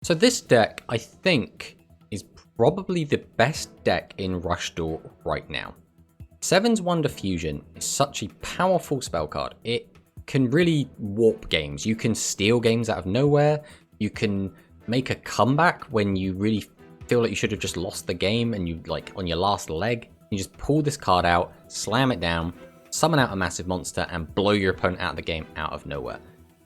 So this deck, I think, is probably the best deck in Rush Duel right now. Seven's Wonder Fusion is such a powerful spell card. It can really warp games. You can steal games out of nowhere. You can make a comeback when you really feel like you should have just lost the game and you like on your last leg. You just pull this card out, slam it down, summon out a massive monster, and blow your opponent out of the game out of nowhere.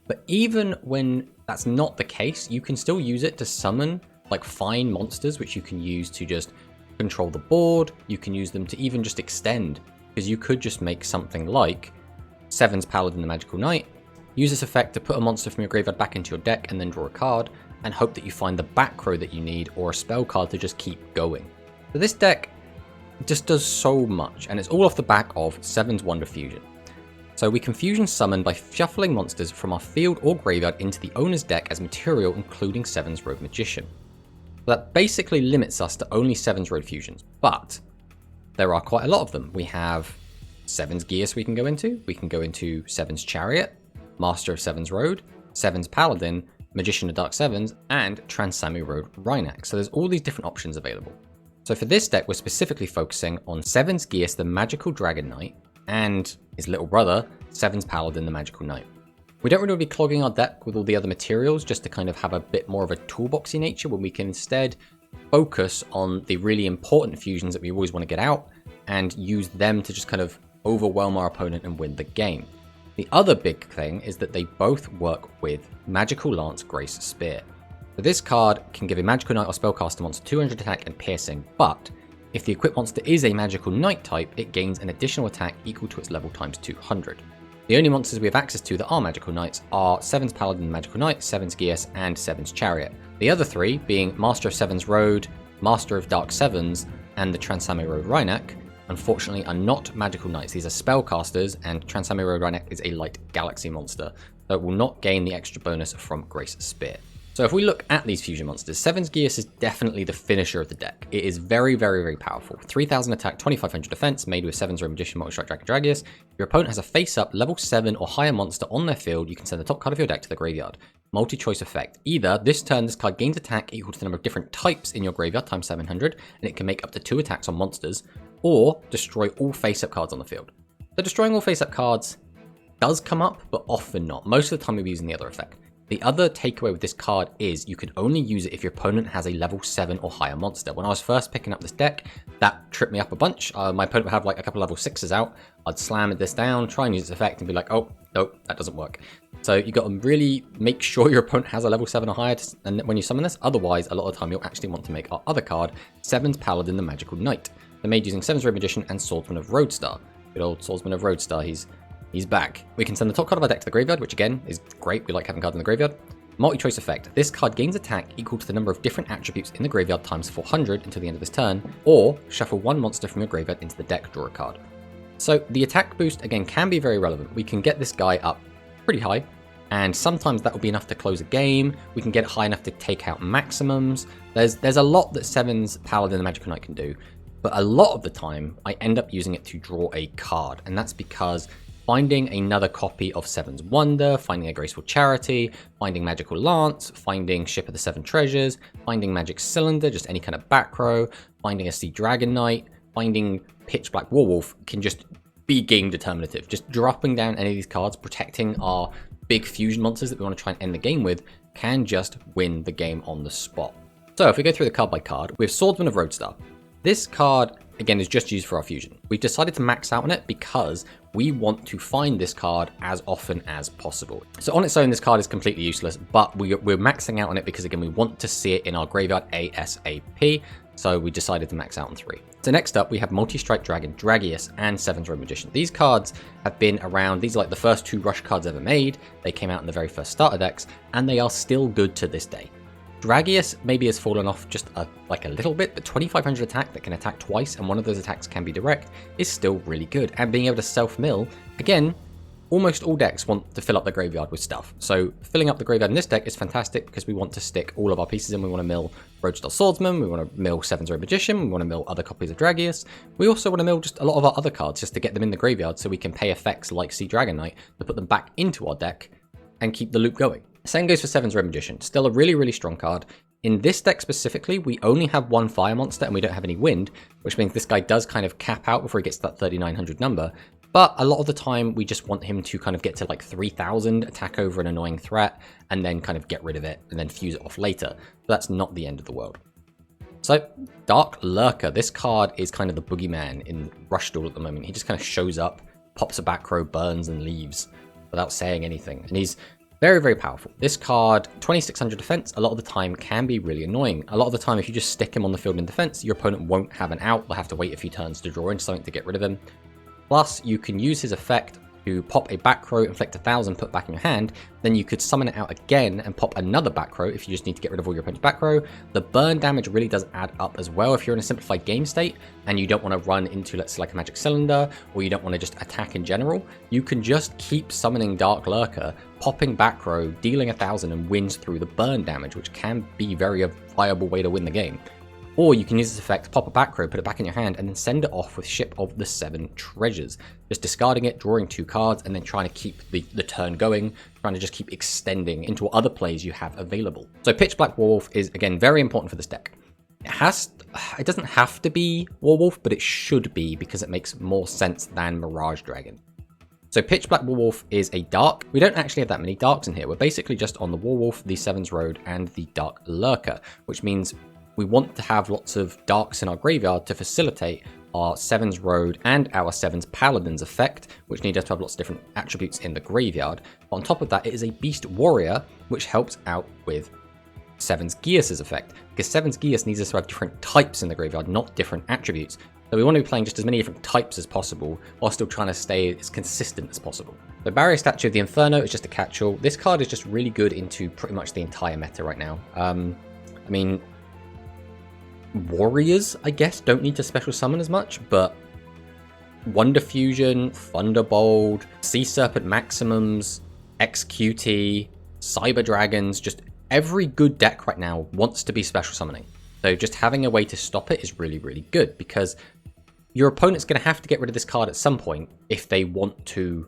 But even when that's not the case, you can still use it to summon like fine monsters, which you can use to just control the board. You can use them to even just extend, because you could just make something like Seven's Paladin the Magical Knight, use this effect to put a monster from your graveyard back into your deck and then draw a card, and hope that you find the back row that you need or a spell card to just keep going. So this deck just does so much, and it's all off the back of Seven's Wonder Fusion. So we can fusion summon by shuffling monsters from our field or graveyard into the owner's deck as material, including Seven's Rogue Magician. That basically limits us to only Seven's Road fusions, but there are quite a lot of them. We have Sevensgias we can go into Seven's Chariot, Master of Seven's Road, Seven's Paladin, Magician of Dark Sevens, and Transami Road Rhynac. So there's all these different options available. So for this deck, we're specifically focusing on Sevensgias the Magical Dragon Knight, and his little brother, Seven's Paladin the Magical Knight. We don't really want to be clogging our deck with all the other materials just to kind of have a bit more of a toolboxy nature, when we can instead focus on the really important fusions that we always want to get out and use them to just kind of overwhelm our opponent and win the game. The other big thing is that they both work with Magical Lance Grace Spear. So this card can give a Magical Knight or Spellcaster monster 200 attack and piercing, but if the equipped monster is a Magical Knight type, it gains an additional attack equal to its level times 200. The only monsters we have access to that are Magical Knights are Seven's Paladin Magical Knight, Sevensgias, and Seven's Chariot. The other three, being Master of Seven's Road, Master of Dark Sevens, and the Transami Road Rhynac, unfortunately are not Magical Knights. These are Spellcasters, and Transami Road Rhynac is a Light Galaxy monster, so it will not gain the extra bonus from Grace Spear. So if we look at these fusion monsters, Sevensgias is definitely the finisher of the deck. It is very, very, very powerful. 3000 attack, 2500 defense, made with Seven's Road Magician, Multi-Strike Dragon Dragius. If your opponent has a face-up level 7 or higher monster on their field, you can send the top card of your deck to the graveyard. Multi-choice effect. Either this turn, this card gains attack equal to the number of different types in your graveyard times 700, and it can make up to 2 attacks on monsters, or destroy all face-up cards on the field. So destroying all face-up cards does come up, but often not. Most of the time we'll be using the other effect. The other takeaway with this card is you can only use it if your opponent has a level 7 or higher monster. When I was first picking up this deck, that tripped me up a bunch. My opponent would have like a couple level 6s out. I'd slam this down, try and use its effect, and be like, oh, nope, that doesn't work. So you got to really make sure your opponent has a level 7 or higher and when you summon this. Otherwise, a lot of the time you'll actually want to make our other card, Seven's Paladin the Magical Knight. They're made using Seven's Road Magician and Swordsman of Roadstar. Good old Swordsman of Roadstar, he's back. We can send the top card of our deck to the graveyard, which again is great. We like having cards in the graveyard. Multi-choice effect. This card gains attack equal to the number of different attributes in the graveyard times 400 until the end of this turn, or shuffle one monster from your graveyard into the deck, draw a card. So the attack boost, again, can be very relevant. We can get this guy up pretty high, and sometimes that will be enough to close a game. We can get it high enough to take out maximums. There's a lot that Seven's Paladin the Magical Knight can do, but a lot of the time I end up using it to draw a card, and that's because finding another copy of Seven's Wonder, finding a Graceful Charity, finding Magical Lance, finding Ship of the Seven Treasures, finding Magic Cylinder, just any kind of back row, finding a Sea Dragon Knight, finding Pitch Black Warwolf can just be game determinative. Just dropping down any of these cards, protecting our big fusion monsters that we want to try and end the game with, can just win the game on the spot. So if we go through the card by card, we have Swordsman of Roadstar. This card, again, is just used for our fusion. We've decided to max out on it because we want to find this card as often as possible. So on its own, this card is completely useless, but we're maxing out on it because, again, we want to see it in our graveyard ASAP. So we decided to max out on 3. So next up, we have Multi-Strike Dragon Dragius and Seven's Road Magician. These cards have been around. These are like the first 2 Rush cards ever made. They came out in the very first starter decks, and they are still good to this day. Dragius maybe has fallen off just like a little bit, but 2500 attack that can attack twice, and one of those attacks can be direct, is still really good. And being able to self-mill, again, almost all decks want to fill up the graveyard with stuff. So filling up the graveyard in this deck is fantastic because we want to stick all of our pieces in. We want to mill Roadstar Swordsman, we want to mill Seven's Road Magician, we want to mill other copies of Dragius. We also want to mill just a lot of our other cards just to get them in the graveyard so we can pay effects like Sea Dragon Knight to put them back into our deck and keep the loop going. Same goes for Seven's Red Magician. Still a really, really strong card. In this deck specifically, we only have one fire monster and we don't have any wind, which means this guy does kind of cap out before he gets to that 3,900 number. But a lot of the time, we just want him to kind of get to like 3,000, attack over an annoying threat, and then kind of get rid of it, and then fuse it off later. But that's not the end of the world. So, Dark Lurker. This card is kind of the boogeyman in Rush Duel at the moment. He just kind of shows up, pops a back row, burns, and leaves without saying anything. And he's very, very powerful. This card, 2600 defense, a lot of the time can be really annoying. A lot of the time, if you just stick him on the field in defense, your opponent won't have an out. They'll have to wait a few turns to draw into something to get rid of him. Plus, you can use his effect to pop a back row, inflict 1,000, put back in your hand. Then you could summon it out again and pop another back row if you just need to get rid of all your opponent's back row. The burn damage really does add up as well if you're in a simplified game state and you don't want to run into, let's say, like a magic cylinder, or you don't want to just attack in general. You can just keep summoning Dark Lurker, popping back row, dealing 1,000 and wins through the burn damage, which can be a viable way to win the game. Or you can use this effect, pop a back row, put it back in your hand, and then send it off with Ship of the Seven Treasures. Just discarding it, drawing 2 cards, and then trying to keep the turn going, trying to just keep extending into what other plays you have available. So Pitch Black Warwolf is, again, very important for this deck. It doesn't have to be Warwolf, but it should be because it makes more sense than Mirage Dragon. So Pitch Black Warwolf is a dark. We don't actually have that many darks in here. We're basically just on the Warwolf, the Sevens Road, and the Dark Lurker, which means we want to have lots of darks in our graveyard to facilitate our Sevens Road and our Sevens Paladins effect, which need us to have lots of different attributes in the graveyard. But on top of that, it is a Beast Warrior, which helps out with Sevensgias' effect, because Sevensgias needs us to have different types in the graveyard, not different attributes. So we want to be playing just as many different types as possible, while still trying to stay as consistent as possible. The Barrier Statue of the Inferno is just a catch-all. This card is just really good into pretty much the entire meta right now. I mean, Warriors, I guess, don't need to special summon as much, but Wonder Fusion, Thunderbolt, Sea Serpent Maximums, XQT, Cyber Dragons, just every good deck right now wants to be special summoning. So just having a way to stop it is really, really good, because your opponent's going to have to get rid of this card at some point if they want to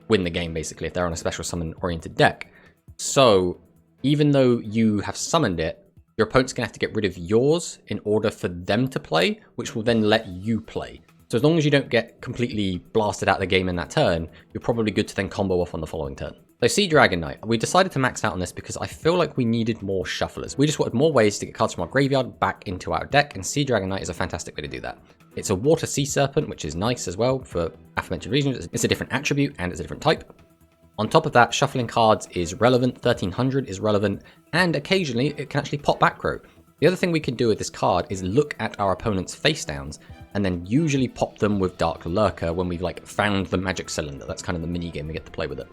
win the game, basically, if they're on a special summon oriented deck. So even though you have summoned it, your opponent's going to have to get rid of yours in order for them to play, which will then let you play. So as long as you don't get completely blasted out of the game in that turn, you're probably good to then combo off on the following turn. So Sea Dragon Knight, we decided to max out on this because I feel like we needed more shufflers. We just wanted more ways to get cards from our graveyard back into our deck, and Sea Dragon Knight is a fantastic way to do that. It's a Water Sea Serpent, which is nice as well for aforementioned reasons. It's a different attribute and it's a different type. On top of that, shuffling cards is relevant, 1300 is relevant, and occasionally it can actually pop back row. The other thing we can do with this card is look at our opponent's face downs, and then usually pop them with Dark Lurker when we've like found the magic cylinder. That's kind of the mini game we get to play with it.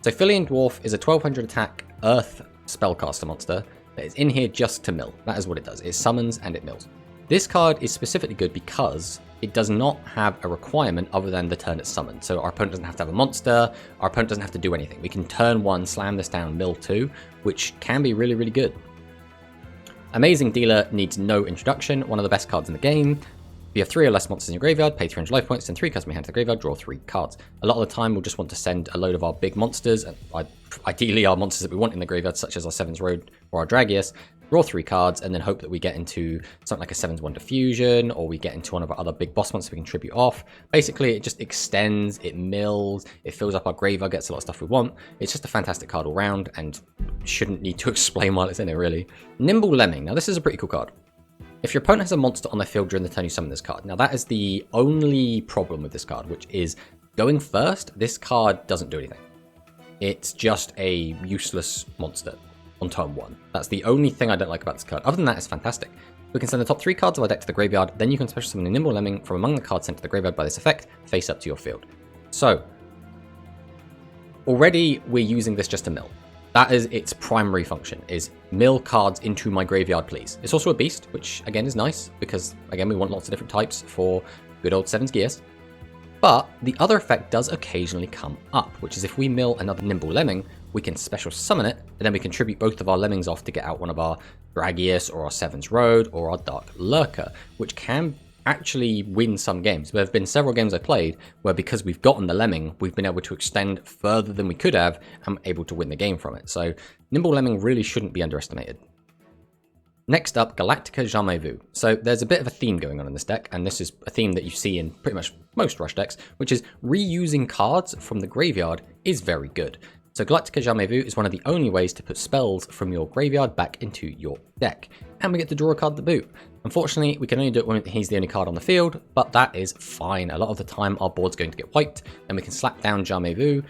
So Philian Dwarf is a 1200 attack Earth spellcaster monster that is in here just to mill. That is what it does. It summons and it mills. This card is specifically good because it does not have a requirement other than the turn it's summoned. So our opponent doesn't have to have a monster, our opponent doesn't have to do anything. We can turn 1, slam this down, mill 2, which can be really, really good. Amazing Dealer needs no introduction, one of the best cards in the game. If you have 3 or less monsters in your graveyard, pay 300 life points, send 3 cards from your hand to the graveyard, draw 3 cards. A lot of the time we'll just want to send a load of our big monsters, and ideally our monsters that we want in the graveyard, such as our Sevens Road or our Dragius, draw 3 cards, and then hope that we get into something like a Sevens Wonder Fusion, or we get into one of our other big boss monsters we can tribute off. Basically, it just extends, it mills, it fills up our graveyard, gets a lot of stuff we want. It's just a fantastic card all round, and shouldn't need to explain why it's in it, really. Nimble Lemming. Now, this is a pretty cool card. If your opponent has a monster on their field during the turn you summon this card, now that is the only problem with this card, which is going first, this card doesn't do anything. It's just a useless monster on turn 1. That's the only thing I don't like about this card. Other than that, it's fantastic. We can send the top 3 cards of our deck to the graveyard, then you can special summon a Nimble Lemming from among the cards sent to the graveyard by this effect, face up to your field. So, already we're using this just to mill. That is its primary function, is mill cards into my graveyard, please. It's also a beast, which again is nice, because again we want lots of different types for good old Sevensgias. But the other effect does occasionally come up, which is if we mill another Nimble Lemming, we can special summon it, and then we contribute both of our Lemmings off to get out one of our Dragius or our Sevens Road or our Dark Lurker, which can actually win some games. There have been several games I played where because we've gotten the Lemming, we've been able to extend further than we could have and able to win the game from it. So Nimble Lemming really shouldn't be underestimated. Next up, Galactica Jamais Vu. So there's a bit of a theme going on in this deck, and this is a theme that you see in pretty much most Rush decks, which is reusing cards from the graveyard is very good. So Galactica Jamais Vu is one of the only ways to put spells from your graveyard back into your deck. And we get to draw a card to boot. Unfortunately, we can only do it when he's the only card on the field, but that is fine. A lot of the time our board's going to get wiped, and we can slap down Jamais Vu,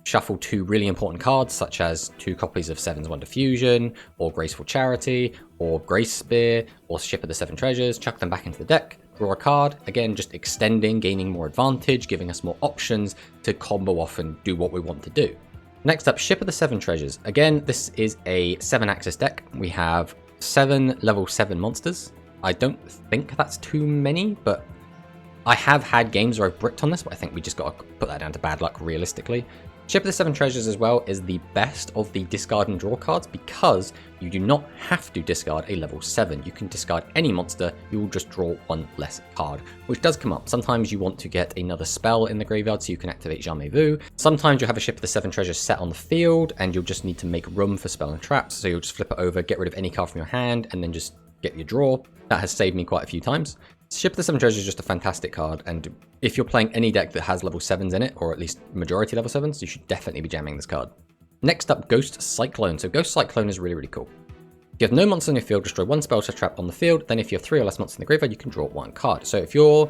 shuffle 2 really important cards, such as 2 copies of Seven's Wonder Fusion, or Graceful Charity, or Grace Spear, or Ship of the Seven Treasures, chuck them back into the deck, draw a card, again just extending, gaining more advantage, giving us more options to combo off and do what we want to do. Next up, Ship of the Seven Treasures. Again, this is a 7-axis deck. We have 7 level 7 monsters. I don't think that's too many, but I have had games where I've bricked on this, but I think we just got to put that down to bad luck realistically. Ship of the Seven Treasures as well is the best of the discard and draw cards because you do not have to discard a level 7. You can discard any monster, you will just draw 1 less card, which does come up. Sometimes you want to get another spell in the graveyard so you can activate Jamais Vu. Sometimes you'll have a Ship of the Seven Treasures set on the field and you'll just need to make room for spell and traps, so you'll just flip it over, get rid of any card from your hand, and then just get your draw. That has saved me quite a few times. Ship of the Seven Treasures is just a fantastic card, and if you're playing any deck that has level 7s in it, or at least majority level 7s, you should definitely be jamming this card. Next up, Ghost Cyclone. So Ghost Cyclone is really, really cool. If you have no monsters on your field, destroy 1 spell to trap on the field, then if you have 3 or less monsters in the graveyard, you can draw 1 card. So if you're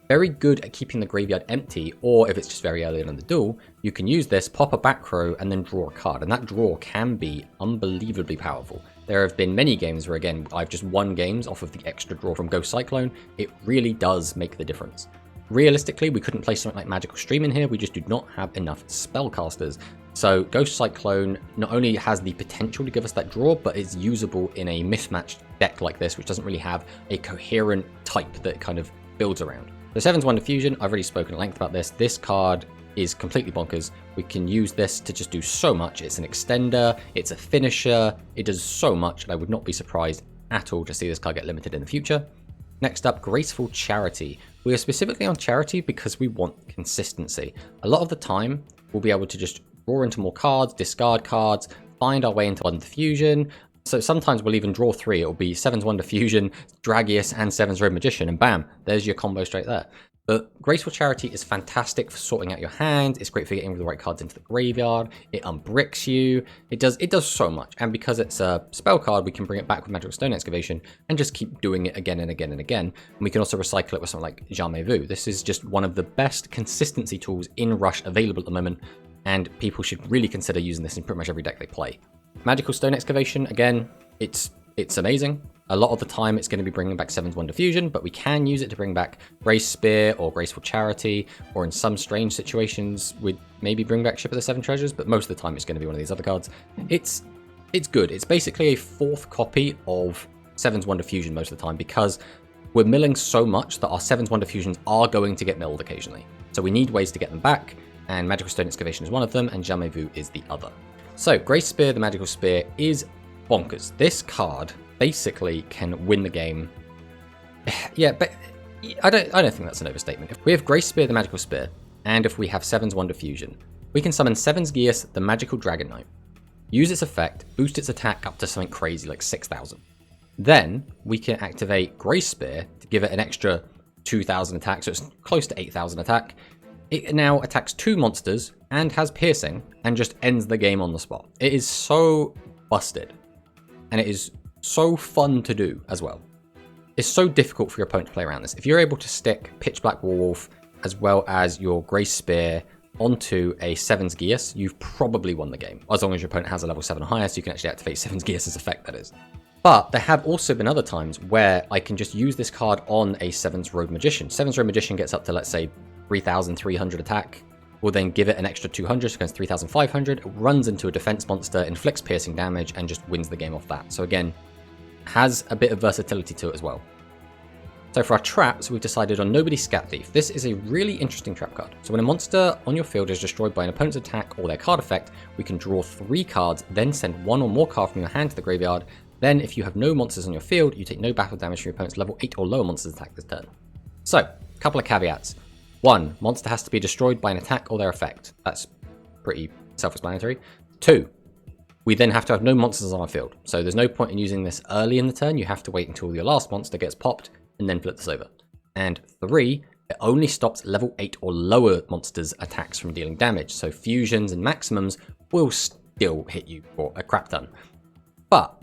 very good at keeping the graveyard empty, or if it's just very early in the duel, you can use this, pop a back row, and then draw a card, and that draw can be unbelievably powerful. There have been many games where, again, I've just won games off of the extra draw from Ghost Cyclone. It really does make the difference. Realistically, we couldn't play something like Magical Stream in here, we just do not have enough spellcasters. So Ghost Cyclone not only has the potential to give us that draw, but is usable in a mismatched deck like this, which doesn't really have a coherent type that kind of builds around. The Seven's Wonder Fusion, I've already spoken at length about this. This card is completely bonkers. We can use this to just do so much. It's an extender, it's a finisher, it does so much, and I would not be surprised at all to see this card get limited in the future. Next up, Graceful Charity. We are specifically on Charity because we want consistency. A lot of the time, we'll be able to just draw into more cards, discard cards, find our way into Wonder Fusion. So sometimes we'll even draw 3. It'll be Seven's Wonder Fusion, Dragius, and Seven's Road Magician, and bam, there's your combo straight there. But Graceful Charity is fantastic for sorting out your hand. It's great for getting the right cards into the graveyard. It unbricks you. It does so much. And because it's a spell card, we can bring it back with Magical Stone Excavation and just keep doing it again and again and again. And we can also recycle it with something like Jamais Vu. This is just one of the best consistency tools in Rush available at the moment, and people should really consider using this in pretty much every deck they play. Magical Stone Excavation, again, it's amazing. A lot of the time it's going to be bringing back Seven's Wonder Fusion, but we can use it to bring back Grace Spear or Graceful Charity, or in some strange situations we'd maybe bring back Ship of the Seven Treasures, but most of the time it's going to be one of these other cards. It's good. It's basically a 4th copy of Seven's Wonder Fusion most of the time, because we're milling so much that our Seven's Wonder Fusions are going to get milled occasionally. So we need ways to get them back, and Magical Stone Excavation is one of them, and Jamais Vu is the other. So Grace Spear, the Magical Spear, is bonkers. This card basically can win the game. Yeah, but I don't think that's an overstatement. If we have Grace Spear, the Magical Spear, and if we have Seven's Wonder Fusion, we can summon Sevensgias, the Magical Dragon Knight, use its effect, boost its attack up to something crazy like 6,000. Then we can activate Grace Spear to give it an extra 2,000 attack, so it's close to 8,000 attack. It now attacks 2 monsters and has piercing and just ends the game on the spot. It is so busted, and it is so fun to do as well. It's so difficult for your opponent to play around this. If you're able to stick Pitch Black Warwolf as well as your Grace Spear onto a Sevensgias, you've probably won the game, as long as your opponent has a level 7 or higher, so you can actually activate Sevensgias' effect, that is. But there have also been other times where I can just use this card on a Seven's Road Magician. Seven's Road Magician gets up to, let's say, 3,300 attack. We'll then give it an extra 200, so it goes 3,500, runs into a defense monster, inflicts piercing damage, and just wins the game off that. So again, has a bit of versatility to it as well. So for our traps, we've decided on Nobody's Scat Thief. This is a really interesting trap card. So when a monster on your field is destroyed by an opponent's attack or their card effect, we can draw 3 cards, then send 1 or more cards from your hand to the graveyard. Then if you have no monsters on your field, you take no battle damage from your opponent's level 8 or lower monsters attack this turn. So, a couple of caveats. 1, monster has to be destroyed by an attack or their effect. That's pretty self-explanatory. 2, we then have to have no monsters on our field. So there's no point in using this early in the turn. You have to wait until your last monster gets popped and then flip this over. And 3, it only stops level 8 or lower monsters' attacks from dealing damage. So fusions and maximums will still hit you for a crap ton. But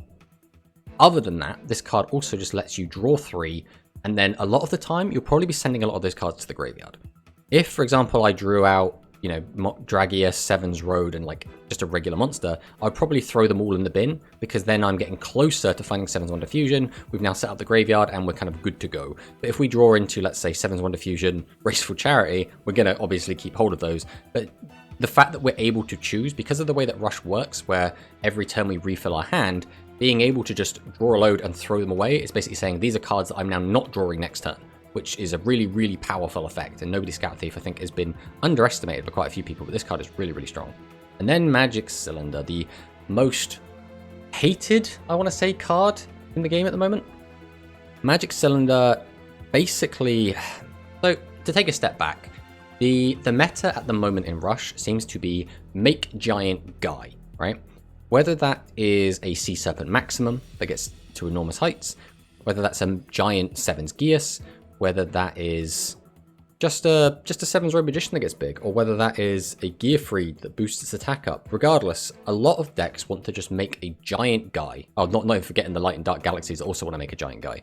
other than that, this card also just lets you draw 3, and then a lot of the time, you'll probably be sending a lot of those cards to the graveyard. If, for example, I drew out, you know, Dragia, Sevens Road, and like just a regular monster, I'd probably throw them all in the bin, because then I'm getting closer to finding Sevens Wonder Fusion. We've now set up the graveyard, and we're kind of good to go. But if we draw into, let's say, Sevens Wonder Fusion, Graceful Charity, we're going to obviously keep hold of those. But the fact that we're able to choose, because of the way that Rush works, where every turn we refill our hand, being able to just draw a load and throw them away is basically saying these are cards that I'm now not drawing next turn, which is a really, really powerful effect. And Nobody Scout Thief, I think, has been underestimated by quite a few people, but this card is really, really strong. And then Magic Cylinder, the most hated, I want to say, card in the game at the moment. Magic Cylinder, basically, so to take a step back, the meta at the moment in Rush seems to be make giant guy, right? Whether that is a Sea Serpent maximum that gets to enormous heights, whether that's a giant Sevensgias, whether that is just a Sevens Road Magician that gets big, or whether that is a Gearfried that boosts its attack up. Regardless, a lot of decks want to just make a giant guy. Oh, not even forgetting the Light and Dark Galaxies that also want to make a giant guy.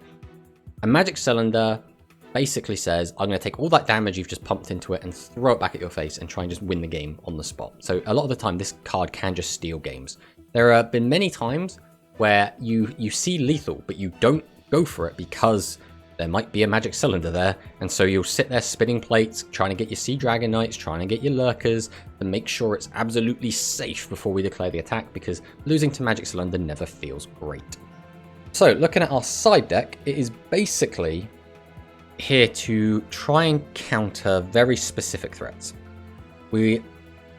A Magic Cylinder basically says, I'm going to take all that damage you've just pumped into it and throw it back at your face and try and just win the game on the spot. So a lot of the time, this card can just steal games. There have been many times where you see lethal, but you don't go for it because there might be a Magic Cylinder there, and so you'll sit there spinning plates, trying to get your Sea Dragon Knights, trying to get your Lurkers, and make sure it's absolutely safe before we declare the attack, because losing to Magic Cylinder never feels great. So, looking at our side deck, it is basically here to try and counter very specific threats. We are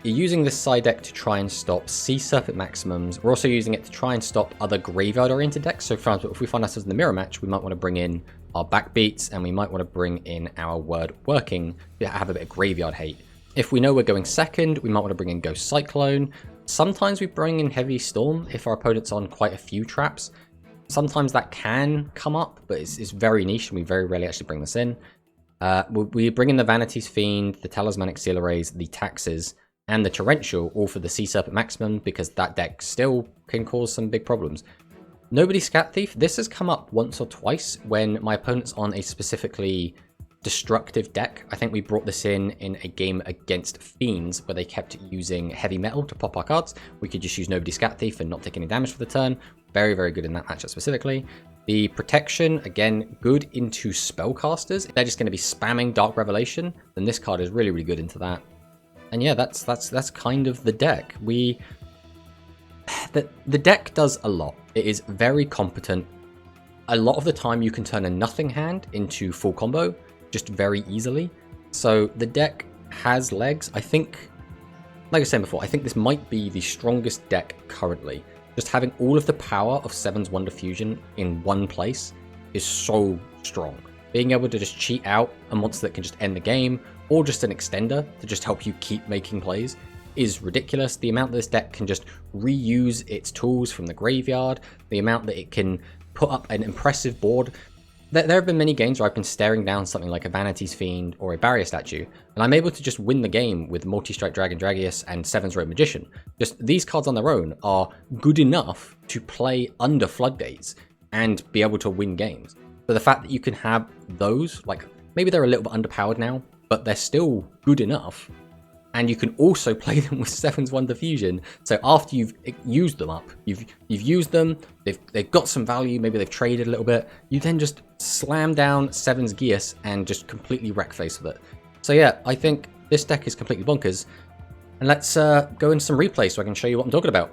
using this side deck to try and stop Sea Serpent maximums. We're also using it to try and stop other graveyard-oriented decks. So, for example, if we find ourselves in the mirror match, we might want to bring in our backbeats, and we might want to bring in our word working to have a bit of graveyard hate. If we know we're going second, we might want to bring in Ghost Cyclone. Sometimes we bring in Heavy Storm if our opponent's on quite a few traps. Sometimes that can come up, but it's very niche, and we very rarely actually bring this in. We bring in the Vanity's Fiend, the Talismanic Seal Arrays, the Taxes, and the Torrential, all for the Sea Serpent maximum, because that deck still can cause some big problems. Nobody Scat Thief, this has come up once or twice when my opponent's on a specifically destructive deck. I think we brought this in a game against Fiends, where they kept using heavy metal to pop our cards. We could just use Nobody Scat Thief and not take any damage for the turn. Very, very good in that matchup specifically. The protection, again, good into spellcasters. If they're just going to be spamming Dark Revelation, then this card is really, really good into that. And yeah, that's kind of the deck. The deck does a lot. It is very competent. A lot of the time you can turn a nothing hand into full combo just very easily. So the deck has legs. I think, like I said before, I think this might be the strongest deck currently. Just having all of the power of Sevens Wonder Fusion in one place is so strong. Being able to just cheat out a monster that can just end the game, or just an extender to just help you keep making plays, is ridiculous. The amount that this deck can just reuse its tools from the graveyard, the amount that it can put up an impressive board. There have been many games where I've been staring down something like a Vanity's Fiend or a Barrier Statue, and I'm able to just win the game with Multi-Strike Dragon Dragius and Sevens Road Magician. Just these cards on their own are good enough to play under Floodgates and be able to win games. But the fact that you can have those, like, maybe they're a little bit underpowered now, but they're still good enough. And you can also play them with Sevens Wonder Fusion. So after you've used them up, you've used them, they've got some value, maybe they've traded a little bit, you then just slam down Sevensgias and just completely wreck face with it. So yeah, I think this deck is completely bonkers. And let's go into some replay so I can show you what I'm talking about.